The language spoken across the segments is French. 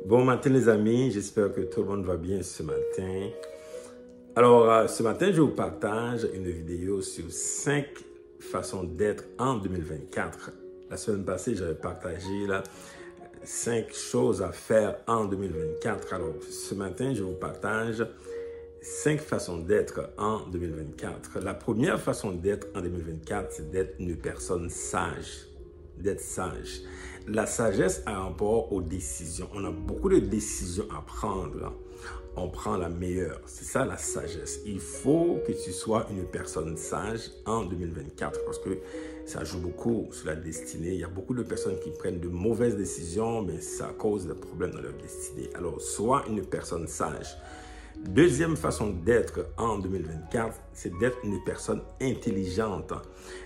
Bon matin les amis, j'espère que tout le monde va bien ce matin. Alors ce matin, je vous partage une vidéo sur 5 façons d'être en 2024. La semaine passée, j'avais partagé 5 choses à faire en 2024. Alors ce matin, je vous partage 5 façons d'être en 2024. La première façon d'être en 2024, c'est d'être une personne sage. D'être sage. La sagesse a rapport aux décisions. On a beaucoup de décisions à prendre. On prend la meilleure. C'est ça la sagesse. Il faut que tu sois une personne sage en 2024 parce que ça joue beaucoup sur la destinée. Il y a beaucoup de personnes qui prennent de mauvaises décisions, mais ça cause des problèmes dans leur destinée. Alors, sois une personne sage. Deuxième façon d'être en 2024, c'est d'être une personne intelligente.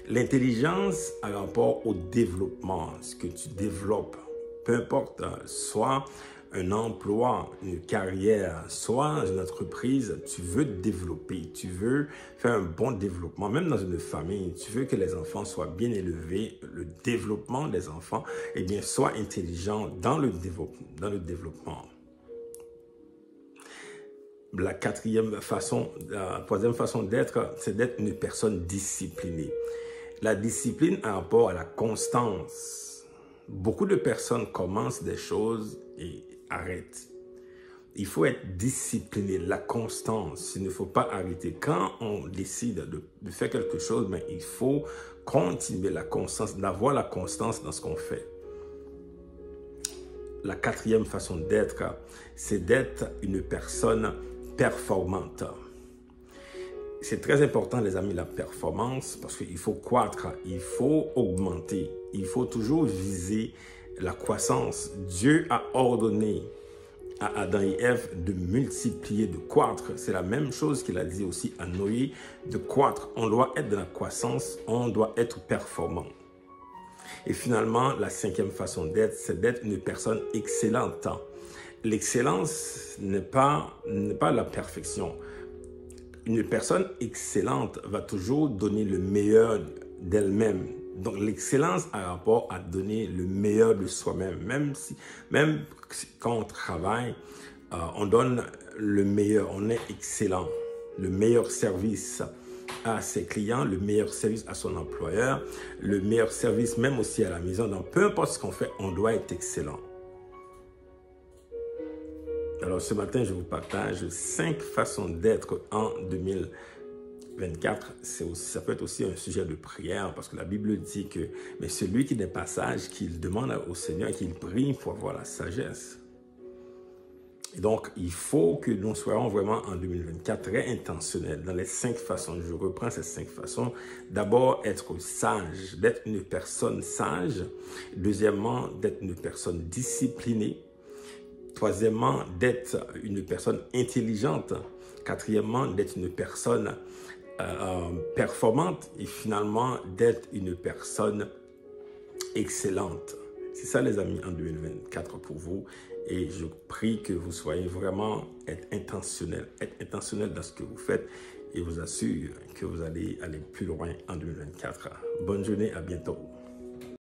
L'intelligence a rapport au développement, ce que tu développes, peu importe, soit un emploi, une carrière, soit une entreprise, tu veux développer, tu veux faire un bon développement, même dans une famille, tu veux que les enfants soient bien élevés, le développement des enfants, eh bien, sois intelligent dans le développement. La troisième façon d'être, c'est d'être une personne disciplinée. La discipline a rapport à la constance. Beaucoup de personnes commencent des choses et arrêtent. Il faut être discipliné, la constance. Il ne faut pas arrêter. Quand on décide de faire quelque chose, mais il faut continuer la constance, d'avoir la constance dans ce qu'on fait. La quatrième façon d'être, c'est d'être une personne performante. C'est très important, les amis, la performance, parce qu'il faut croître, il faut augmenter, il faut toujours viser la croissance. Dieu a ordonné à Adam et Ève de multiplier, de croître. C'est la même chose qu'il a dit aussi à Noé, de croître. On doit être dans la croissance, on doit être performant. Et finalement, la cinquième façon d'être, c'est d'être une personne excellente. L'excellence n'est pas la perfection. Une personne excellente va toujours donner le meilleur d'elle-même. Donc, l'excellence a rapport à donner le meilleur de soi-même. Même quand on travaille, on donne le meilleur, on est excellent. Le meilleur service à ses clients, le meilleur service à son employeur, le meilleur service même aussi à la maison. Donc, peu importe ce qu'on fait, on doit être excellent. Alors, ce matin, je vous partage 5 façons d'être en 2024. Ça peut être aussi un sujet de prière parce que la Bible dit que mais celui qui n'est pas sage, qu'il demande au Seigneur, qu'il prie pour avoir la sagesse. Et donc, il faut que nous soyons vraiment en 2024 très intentionnels dans les 5 façons. Je reprends ces 5 façons. D'abord, être sage, d'être une personne sage. Deuxièmement, d'être une personne disciplinée. Troisièmement, d'être une personne intelligente. Quatrièmement, d'être une personne performante. Et finalement, d'être une personne excellente. C'est ça, les amis, en 2024 pour vous. Et je prie que vous soyez vraiment intentionnel dans ce que vous faites. Et vous assure que vous allez aller plus loin en 2024. Bonne journée, à bientôt.